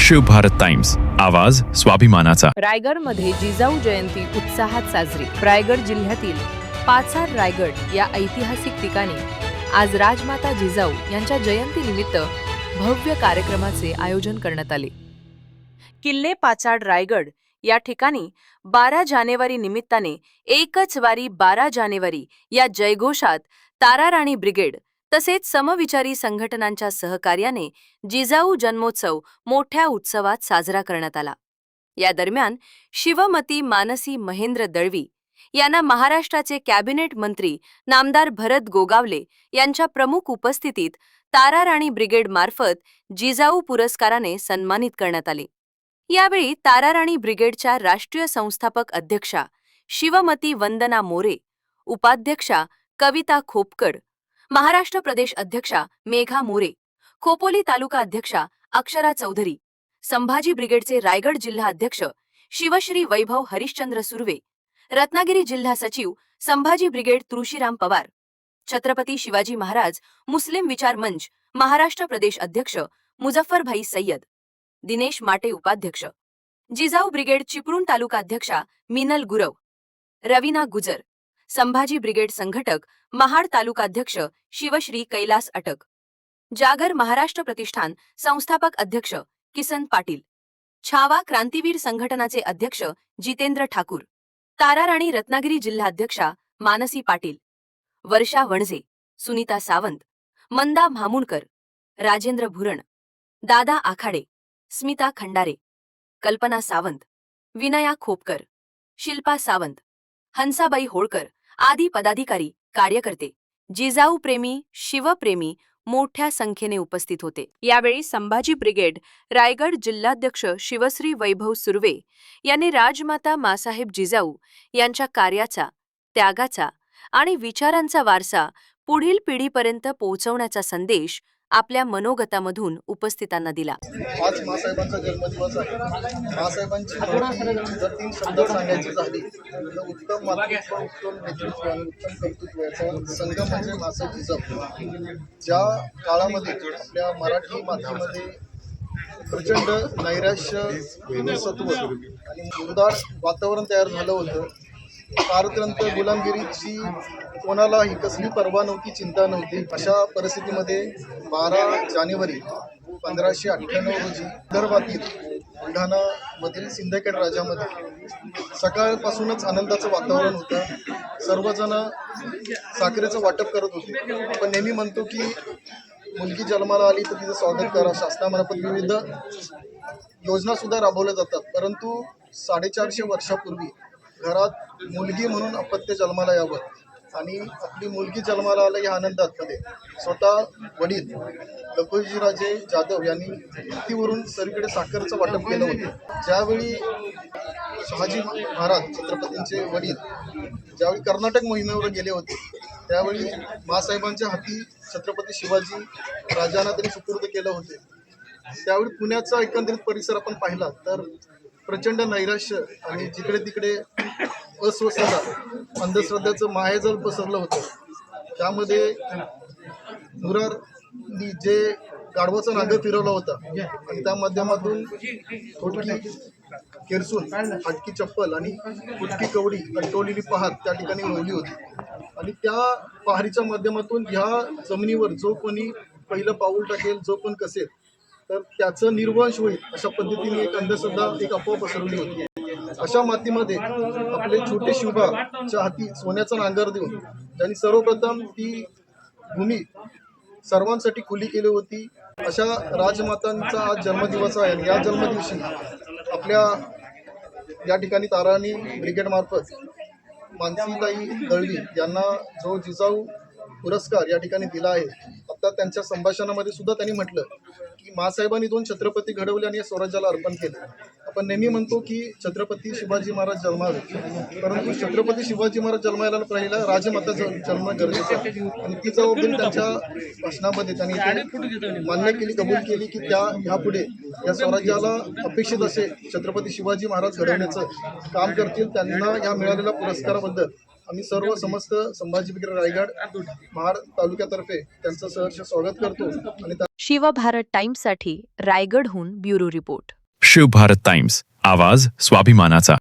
Shiv Bharat Times, आवाज स्वाभिमानाचा। रायगडमध्ये जिजाऊ जयंती उत्साहात साजरी। रायगड जिल्ह्यातील पाचार रायगड या ऐतिहासिक ठिकाणी आज राजमाता जिजाऊ यांच्या जयंतीनिमित्त भव्य कार्यक्रमाचे आयोजन करण्यात आले। किल्ले पाचाड रायगड या ठिकाणी 12 जानेवारी निमित्ताने एकच वारी 12 जानेवारी या जयघोषात ताराराणी ब्रिगेड तसेच समविचारी संघटनांच्या सहकार्याने जिजाऊ जन्मोत्सव मोठ्या उत्सवात साजरा करण्यात आला। या दरम्यान शिवमती मानसी महेंद्र दळवी यांना महाराष्ट्राचे कॅबिनेट मंत्री नामदार भरत गोगावले यांच्या प्रमुख उपस्थितीत ताराराणी ब्रिगेड मार्फत जिजाऊ पुरस्काराने सन्मानित करण्यात आले। यावेळी ताराराणी ब्रिगेडच्या राष्ट्रीय संस्थापक अध्यक्षा शिवमती वंदना मोरे, उपाध्यक्षा कविता खोपकर, महाराष्ट्र प्रदेश अध्यक्षा मेघा मोरे, खोपोली तालुका अध्यक्षा अक्षरा चौधरी, संभाजी ब्रिगेडचे रायगड जिल्हा अध्यक्ष शिवश्री वैभव हरिश्चंद्र सुर्वे, रत्नागिरी जिल्हा सचिव संभाजी ब्रिगेड तुळशीराम पवार, छत्रपती शिवाजी महाराज मुस्लिम विचार मंच महाराष्ट्र प्रदेश अध्यक्ष मुझफ्फरभाई सय्यद, दिनेश माटे उपाध्यक्ष, जिजाऊ ब्रिगेड चिपळूण तालुका अध्यक्षा मीनल गुरव, रवीना गुजर, संभाजी ब्रिगेड संघटक महाड तालुकाध्यक्ष शिवश्री कैलास अटक, जागर महाराष्ट्र प्रतिष्ठान संस्थापक अध्यक्ष किसन पाटील, छावा क्रांतीवीर संघटनाचे अध्यक्ष जितेंद्र ठाकूर, ताराराणी रत्नागिरी जिल्हाध्यक्षा मानसी पाटील, वर्षा वणजे, सुनीता सावंत, मंदा म्हामुणकर, राजेंद्र भुरण, दादा आखाडे, स्मिता खंडारे, कल्पना सावंत, विनया खोपकर, शिल्पा सावंत, हंसाबाई होळकर आदी पदाधिकारी, कार्यकर्ते, जिजाऊ प्रेमी, शिवप्रेमी मोठ्या संख्येने उपस्थित होते। यावेळी संभाजी ब्रिगेड रायगड जिल्हाध्यक्ष शिवश्री वैभव सुर्वे यांनी राजमाता मासाहेब जिजाऊ यांच्या कार्याचा, त्यागाचा आणि विचारांचा वारसा पुढील पिढीपर्यंत पोहोचवण्याचा संदेश आपल्या मनोगतामधून उपस्थितांना दिला। आज मासाहेबांचा जन्मदिवस आहे। मासाहेबांची जर 3 शब्द सांगायची झाली तर उत्तम मातृत्व, उत्तम नेतृत्व आणि उत्तम कर्तृत्व याचा संगम म्हणजे मासाहेब जिजाऊ। ज्या काळामध्ये आपल्या मराठी मातीमध्ये प्रचंड नैराश्य, हिंसत्व आणि उदार वातावरण तयार झालं होतं, पारतंत्र्य गुलामगिरीची कोणालाही कसली पर्वा नव्हती, चिंता नव्हती, अशा परिस्थितीमध्ये 12 जानेवारी 1598 रोजी विदर्भातील बुलढाणामधील सिंदखेड राजामध्ये सकाळपासूनच आनंदाचं वातावरण होतं। सर्वजण साखरेचं वाटप करत होते। आपण नेहमी म्हणतो की मुलगी जन्माला आली तर तिचं स्वागत करा, शासनामार्फत विविध योजना सुद्धा राबवल्या जातात, परंतु 450 वर्षापूर्वी घरात मुलगी म्हणून अपत्य जन्माला यावं आणि आपली मुलगी जन्माला आलं या आनंदामध्ये स्वतः वडील लखोजीराजे जाधव यांनी भिंतीवरून सगळीकडे साखरेचं वाटप केलं होतं। ज्यावेळी शहाजी महाराज छत्रपतींचे वडील ज्यावेळी कर्नाटक मोहिमेवर गेले होते त्यावेळी मासाहेबांच्या हाती छत्रपती शिवाजी राजांना त्यांनी सुपूर्द केलं होते। त्यावेळी पुण्याचा एकंदरीत परिसर आपण पाहिला तर प्रचंड नैराश्य आणि जिकडे तिकडे अस्वस्थता, अंधश्रद्धेचं माहेजल पसरलं होतं। त्यामध्ये मुरारनी जे गाढवाचं नांगर फिरवला होता आणि त्या माध्यमातून थोडकी केरसून, हटकी चप्पल आणि फुटकी कवडी, अंटवलेली पहार त्या ठिकाणी रोवली होती आणि त्या पहारीच्या माध्यमातून ह्या जमिनीवर जो कोणी पहिलं पाऊल टाकेल, जो पण कसेल तर त्याचं निर्वंश होईल अशा पद्धतीने एक अंधश्रद्धा, एक अफवा पसरवली होती। अशा मातीमध्ये आपले छोटे शिवबाच्या हाती सोन्याचा नांगर देऊन त्यांनी सर्वप्रथम ती भूमी सर्वांसाठी खुली केली होती। अशा राजमातांचा आज जन्मदिवस आहे आणि या जन्मदिवशी आपल्या या ठिकाणी ताराराणी ब्रिगेड मार्फत मानसीताई दळवी यांना जो जिजाऊ पुरस्कार या ठिकाणी दिला आहे। आता त्यांच्या संभाषणामध्ये सुद्धा त्यांनी म्हटलं की मासाहेबांनी 2 छत्रपती घडवले आणि या स्वराज्याला अर्पण केले। आपण नेहमी म्हणतो की छत्रपती शिवाजी महाराज जन्मावे, परंतु छत्रपती शिवाजी महाराज जन्मायला पहिला राजमाता जन्म गरजेचा आणि ती जबाबदारी त्यांच्या भाषणामध्ये त्यांनी मान्य केली, कबूल केली की त्या ह्यापुढे या स्वराज्याला अपेक्षित असे छत्रपती शिवाजी महाराज घडवण्याचं काम करतील। त्यांना या मिळालेल्या पुरस्काराबद्दल आम्ही सर्व समस्त संभाजी ब्रिगेड रायगड महाड तालुक्यातर्फे त्यांचं सहर्ष स्वागत करतो आणि शिवभारत टाइम्ससाठी रायगडहून bureau report. Shiv Bharat Times, आवाज स्वाभिमानाचा.